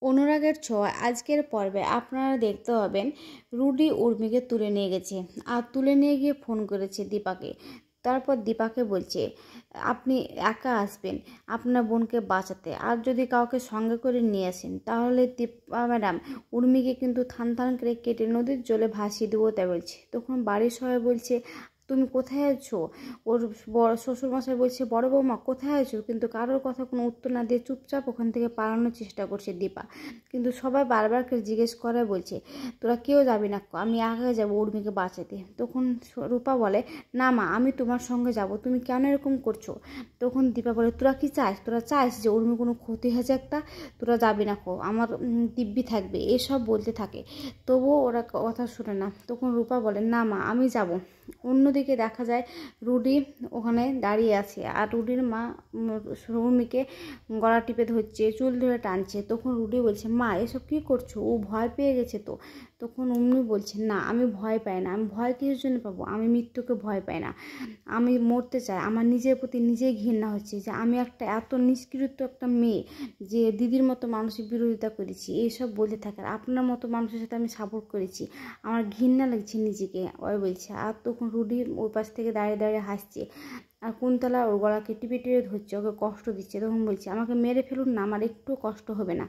অনুরাগের ছোঁয়া আজকের পর্বে আপনারা দেখতে পাবেন রুডি উর্মিকে তুলে নিয়ে গেছে আর তুলে নিয়ে গিয়ে ফোন করেছে দীপাকে। তারপর দীপাকে বলছে আপনি একা আসবেন আপনার বোনকে বাঁচাতে, আর যদি কাউকে সঙ্গে করে নিয়ে আসেন তাহলে দীপা ম্যাডাম উর্মিকে কিন্তু থান থান করে কেটে নদীর জলে ভাসিয়ে দেবো তাই বলছে। তখন বাড়ির সবাই বলছে তুমি কোথায় আছো? ওর বড় শ্বশুরমশাই বলছে বড় বৌমা কোথায় আছো? কিন্তু কারোর কথা কোনো উত্তর না দিয়ে চুপচাপ ওখান থেকে পালানোর চেষ্টা করছে দীপা। কিন্তু সবাই বারবার করে জিজ্ঞেস করে বলছে তোরা কেউ যাবি না, আমি আগে যাবো উর্মিকে বাঁচাতে। তখন রূপা বলে না মা আমি তোমার সঙ্গে যাব, তুমি কেন এরকম করছো? তখন দীপা বলে তোরা কি চাস, তোরা চাস যে উর্মি কোনো ক্ষতি হয়েছে একটা, তোরা যাবি না কো, আমার দিব্যি থাকবে, এসব বলতে থাকে। তবুও ওরা কথা শুনে না। তখন রূপা বলে না মা আমি যাব। অন্যদিকে দেখা যায় রুডি ওখানে দাঁড়িয়ে আছে আর রুডির মা উর্মিকে গলা টিপে ধরছে, চুল ধরে টানছে। তখন রুডি বলছে মা এসব কি করছো, ও ভয় পেয়ে গেছে তো। তখন উর্মি বলছে না আমি ভয় পাই না, আমি ভয় কিসের জন্য পাবো, আমি মৃত্যুকে ভয় পাই না, আমি মরতে চাই। আমার নিজের প্রতি নিজেই ঘৃণা হচ্ছে যে আমি একটা এত নিষ্কৃত একটা মেয়ে যে দিদির মতো মানুষের বিরোধিতা করেছি, এইসব বলতে থাকে। আর আপনার মতো মানুষের সাথে আমি সাপোর্ট করেছি, আমার ঘৃণা লাগছে নিজেকে, ওই বলছে। আর তখন রুডি ওই পাশ থেকে দাঁড়িয়ে দাঁড়িয়ে হাসছে আর কুন্তলা ওর গলাকে টিপে টিপে ধরছে, ওকে কষ্ট দিচ্ছে। তখন বলছে আমাকে মেরে ফেলুন না, আমার একটু কষ্ট হবে না,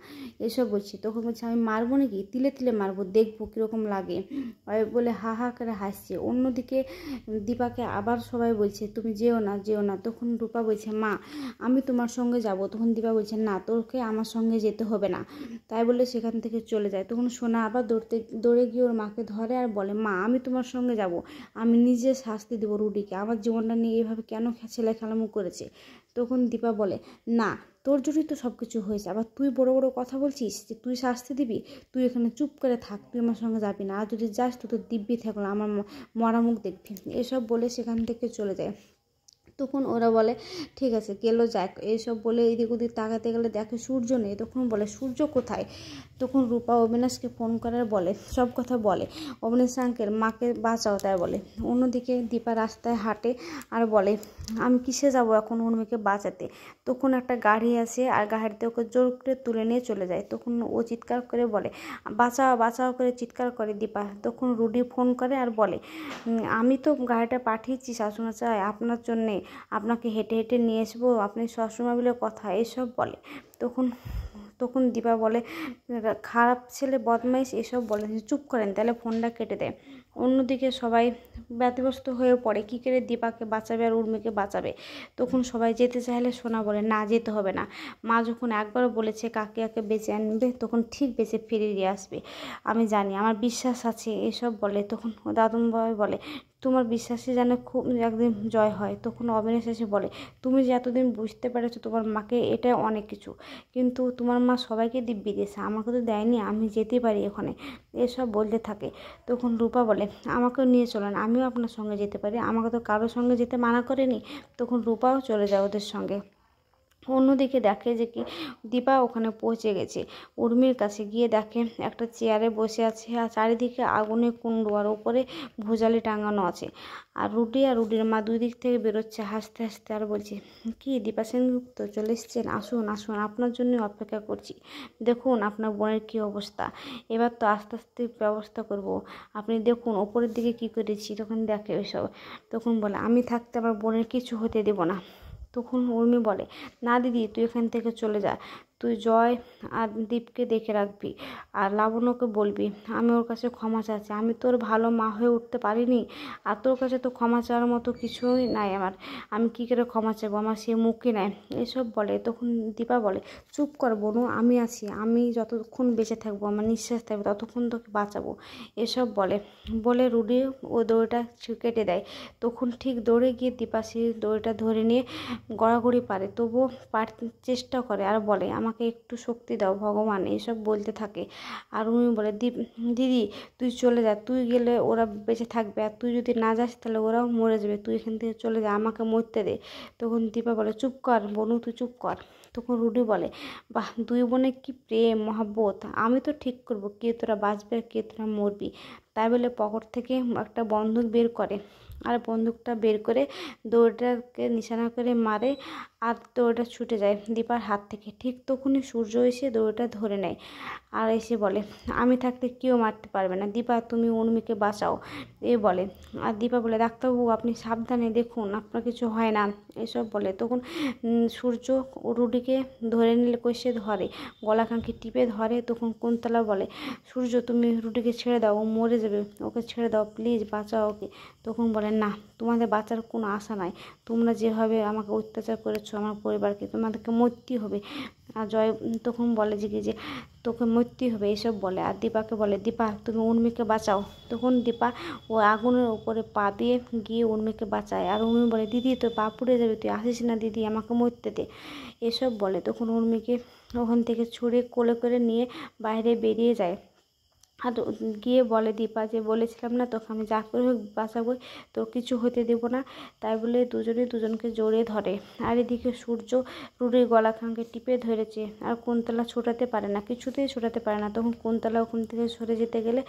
এসব বলছি। তখন বলছে আমি মারবো নাকি, তিলে তিলে মারবো, দেখবো কীরকম লাগে, ওই বলে হা হা করে হাসছে। অন্যদিকে দীপাকে আবার সবাই বলছে তুমি যেও না যেও না। তখন রূপা বলছে মা আমি তোমার সঙ্গে যাব। তখন দীপা বলছে না তোকে আমার সঙ্গে যেতে হবে না, তাই বলে সেখান থেকে চলে যায়। তখন সোনা আবার দৌড়ে গিয়ে ওর মাকে ধরে আর বলে মা আমি তোমার সঙ্গে যাব, আমি নিজে শাস্তি দেবো রুডিকে, আমার জীবনটা নিয়ে এইভাবে কেন ছেলে খেলামু করেছে। তখন দীপা বলে না তোর জন্যই তো সব কিছু হয়েছে, আবার তুই বড় বড় কথা বলছিস যে তুই শাস্তি দিবি, তুই এখানে চুপ করে থাক, তুই আমার সঙ্গে যাবি না, আর যদি যাস তো তোর দিব্যি থাকলো আমার মরা মুখ দেখবি, এসব বলে সেখান থেকে চলে যায়। তখন ওরা বলে ঠিক আছে গেলো যাক, এইসব বলে এদিক ওদিক তাকাতে গেলে দেখে সূর্য নেই। তখন বলে সূর্য কোথায়? তখন রূপা অবিনাশকে ফোন করার বলে সব কথা বলে, অবিনাশ আঙ্কেল মাকে বাঁচাও তাই বলে। অন্যদিকে দীপা রাস্তায় হাঁটে আর বলে আমি কিসে যাব এখন উর্মিকে বাঁচাতে। তখন একটা গাড়ি আসে আর গাড়িতে ওকে জোর করে তুলে নিয়ে চলে যায়। তখন ও চিৎকার করে বলে বাঁচাও বাঁচাও করে চিৎকার করে দীপা। তখন রুডি ফোন করে আর বলে আমি তো গাড়িটা পাঠিয়েছি শাশুড়ি আপনার জন্যে, আপনাকে হেঁটে হেঁটে নিয়ে আসবো, আপনি সবসময় বলে কথা, এসব বলে। তখন তখন দীপা বলে খারাপ ছেলে বদমাইশ এসব বলে, চুপ করেন তাহলে ফোনটা কেটে দেয়। অন্যদিকে সবাই ব্যতিব্যস্ত হয়ে পড়ে কী করে দীপাকে বাঁচাবে আর উর্মিকে বাঁচাবে। তখন সবাই যেতে চাইলে সোনা বলে না যেতে হবে না, মা যখন একবার বলেছে কাকিয়াকে বেঁচে আনবে তখন ঠিক বেঁচে ফিরিয়ে আসবে, আমি জানি আমার বিশ্বাস আছে, এসব বলে। তখন দাদুভাই বলে তোমার বিশ্বাসে যেন খুব একদিন জয় হয়। তখন অবিনাশ এসে বলে তুমি যে এতদিন বুঝতে পেরেছো তোমার মাকে, এটা অনেক কিছু, কিন্তু তোমার মা সবাইকে দিব্যি দিয়েছে, আমাকে তো দেয়নি, আমি যেতে পারি ওখানে, এসব বলতে থাকে। তখন রূপা বলে আমাকেও নিয়ে চলেন, আমিও আপনার সঙ্গে যেতে পারি, আমাকে তো কারোর সঙ্গে যেতে মানা করেনি। তখন রূপাও চলে যায় ওদের সঙ্গে। অন্যদিকে দেখে যে কি দীপা ওখানে পৌঁছে গেছে, উর্মির কাছে গিয়ে দেখে একটা চেয়ারে বসে আছে আর চারিদিকে আগুনের কুণ্ড আর ওপরে ভুজালি টাঙানো আছে। আর রুডি আর রুডির মা দুই দিক থেকে বেরোচ্ছে হাসতে হাসতে আর বলছে কি দীপা সেনগুপ্ত চলে এসছেন, আসুন আসুন আপনার জন্যই অপেক্ষা করছি, দেখুন আপনার বোনের কী অবস্থা, এবার তো আস্তে আস্তে ব্যবস্থা করব, আপনি দেখুন ওপরের দিকে কি করেছি। তখন দেখে ওইসব। তখন বলে আমি থাকতে আমার বোনের কিছু হতে দেব না। তখন উর্মি বলে না দিদি তুই এখান থেকে চলে যা, তুই জয় আর দীপকে দেখে রাখবি আর লাবণ্যকে বলবি আমি ওর কাছে ক্ষমা চাচ্ছি, আমি তোর ভালো মা হয়ে উঠতে পারিনি আর তোর কাছে তো ক্ষমা চাওয়ার মতো কিছুই নাই আমার, আমি কী করে ক্ষমা চাইবো, আমার সে মুখই নেয়, এসব বলে। তখন দীপা বলে চুপ কর বোনু, আমি আছি, আমি যতক্ষণ বেঁচে থাকবো আমার নিঃশ্বাস থাকবে ততক্ষণ তোকে বাঁচাবো, এসব বলে। বলে রুডি ও দড়িটা কেটে দেয়। তখন ঠিক দৌড়ে গিয়ে দীপা সেই দড়িটা ধরে নিয়ে গড়াগড়ি পারে, তবুও পারতে চেষ্টা করে আর বলে আমাকে একটু শক্তি দাও ভগবান, এসব বলতে থাকে। আর উনি বলে দিদি তুই চলে যা, তুই গেলে ওরা বেঁচে থাকবে আর তুই যদি না যাস তাহলে ওরাও মরে যাবে, তুই এখান থেকে চলে যা, আমাকে মরতে দে। তখন দীপা বলে চুপ কর বনু তুই চুপ কর। তখন রুডি বলে বাহ দুই বোনে কি প্রেম মহাব্বত, আমি তো ঠিক করবো কে তোরা বাঁচবে আর কে তোরা মরবি, তাই বলে পকেট থেকে একটা বন্দুক বের করে, আর বন্দুকটা বের করে দড়িটাকে নিশানা করে মারে, আর দড়িটা ছুটে যায় দীপার হাত থেকে। ঠিক তখনই সূর্য এসে দড়িটা ধরে নেয় আর এসে বলে, আমি থাকতে কেউ মারতে পারবে না, দীপা তুমি উর্মিকে বাঁচাও, এ বলে। আর দীপা বলে, ডাক্তারবাবু আপনি সাবধানে দেখুন আপনার কিছু হয় না, এসব বলে। তখন সূর্য রুডিকে ধরে নিলে কষে ধরে, গলাখানকে টিপে ধরে। তখন কুন্তলা বলে, সূর্য তুমি রুডিকে ছেড়ে দাও, ও মরে যাবে, ওকে ছেড়ে দাও প্লিজ, বাঁচাও ওকে। তখন বলে, না তোমাদের বাঁচার কোনো আশা নাই, তোমরা যেভাবে আমাকে অত্যাচার করেছো আমার পরিবারকে, তোমাদেরকে মরতেই হবে। আর জয় তখন বলে যে তোকে মরতেই হবে, এসব বলে। আর দীপাকে বলে, দীপা তুমি উর্মিকে বাঁচাও। তখন দীপা ও আগুনের উপরে পা দিয়ে গিয়ে উর্মিকে বাঁচায়। আর উর্মি বলে, দিদি তোর পা পুড়ে যাবে, তুই আসিস না দিদি, আমাকে মরতে দে, এসব বলে। তখন উর্মিকে ওখান থেকে ছুঁড়ে কোলে করে নিয়ে বাইরে বেরিয়ে যায়। আর গিয়ে বলে দীপা যে বলেছিলাম না তোকে আমি যা করে হোক বাঁচাবই, তোর কিছু হতে দেবো না। তাই বলে দুজনে দুজনকে জড়িয়ে ধরে। আর এদিকে সূর্য রুডির গলাখানকে টিপে ধরেছে, আর কুন্তলা ছোটাতে পারে না, কিছুতেই ছোটাতে পারে না। তখন কুন্তলা ওখান থেকে সরে যেতে গেলে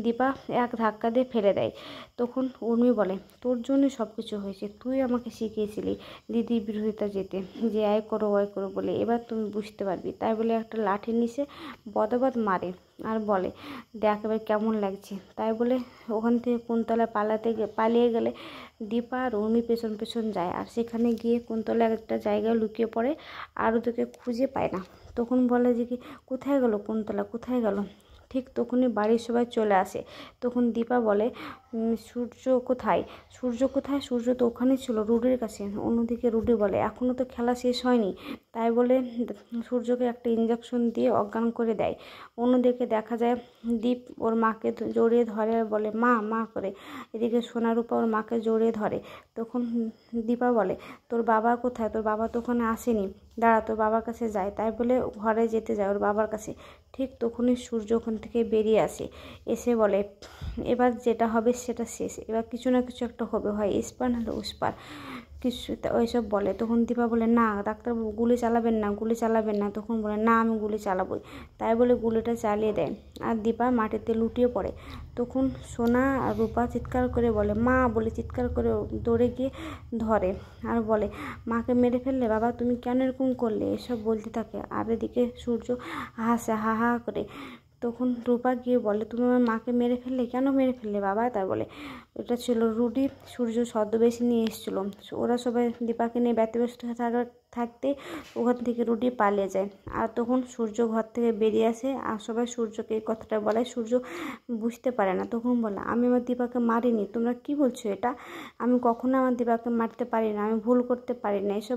দীপা এক ধাক্কা দিয়ে ফেলে দেয়। তখন উর্মি বলে, তোর জন্যই সব কিছু হয়েছে, তুই আমাকে শিখিয়েছিলি দিদির বিরোধিতা যেতে, যে আয় করো ওয়াই করো বলে, এবার তুমি বুঝতে পারবি। তাই বলে একটা লাঠির নিচে বদবদ মারে আর বলে, দেখ এবার কেমন লাগছে। তাই বলে ওখান থেকে কুন্তলা পালিয়ে গেলে দীপা আর উর্মি পেছন পেছন যায়। আর সেখানে গিয়ে কুন্তলা একটা জায়গায় লুকিয়ে পড়ে আর ওদেরকে খুঁজে পায় না। তখন বলে যে কি কোথায় গেল কুন্তলা, কোথায় গেল। ঠিক তখনই বাড়ির সবাই চলে আসে। তখন দীপা বলে, সূর্য কোথায়, সূর্য কোথায়, সূর্য তো ওখানে ছিল রুডির কাছে। অন্যদিকে রুডি বলে, এখনও তো খেলা শেষ হয়নি। তাই বলে সূর্যকে একটা ইঞ্জেকশন দিয়ে অজ্ঞান করে দেয়। অন্যদিকে দেখা যায় দীপ ওর মাকে জড়িয়ে ধরে আর বলে, মা মা করে। এদিকে সোনারূপা ওর মাকে জড়িয়ে ধরে। তখন দীপা বলে, তোর বাবা কোথায়, তোর বাবা তো ওখানে আসেনি, দাঁড়া তোর বাবার কাছে যায়। তাই বলে ঘরে যেতে যায় ওর বাবার কাছে। ঠিক তখনই সূর্য ওখান থেকে বেরিয়ে আসে, এসে বলে, এবার যেটা হবে সেটা শেষ, এবার কিছু না কিছু একটা হবে, হয় এসপার নাহলে ওসপার, কিছু ওইসব বলে। তখন দীপা বলে, না ডাক্তারবাবু গুলি চালাবেন না, গুলি চালাবেন না। তখন বলে, না আমি গুলি চালাবই। তাই বলে গুলিটা চালিয়ে দেয় আর দীপা মাটিতে লুটিয়ে পড়ে। তখন সোনা আর রূপা চিৎকার করে বলে, মা বলে চিৎকার করে দৌড়ে গিয়ে ধরে আর বলে, মাকে মেরে ফেললে বাবা, তুমি কেন এরকম করলে, এসব বলতে থাকে। আর এদিকে সূর্য হাসে হা হা করে। তখন রূপা গিয়ে বলে, তুমি আমার মাকে মেরে ফেললে, কেন মেরে ফেললে বাবা। তাই বলে, এটা ছিল রুডি, সূর্য ছদ্মবেশী নিয়ে এসেছিলো। ওরা সবাই দীপাকে নিয়ে ব্যতিব্যস্ত থাকতে ওখান থেকে রুডি পালিয়ে যায়। আর তখন সূর্য ঘর থেকে বেরিয়ে আসে আর সবাই সূর্যকে এই কথাটা বলে। সূর্য বুঝতে পারে না। তখন বলে, আমি আমার দীপাকে মারিনি, তোমরা কি বলছো এটা, আমি কখনো আমার দীপাকে মারতে পারি না, আমি ভুল করতে পারি না, এসব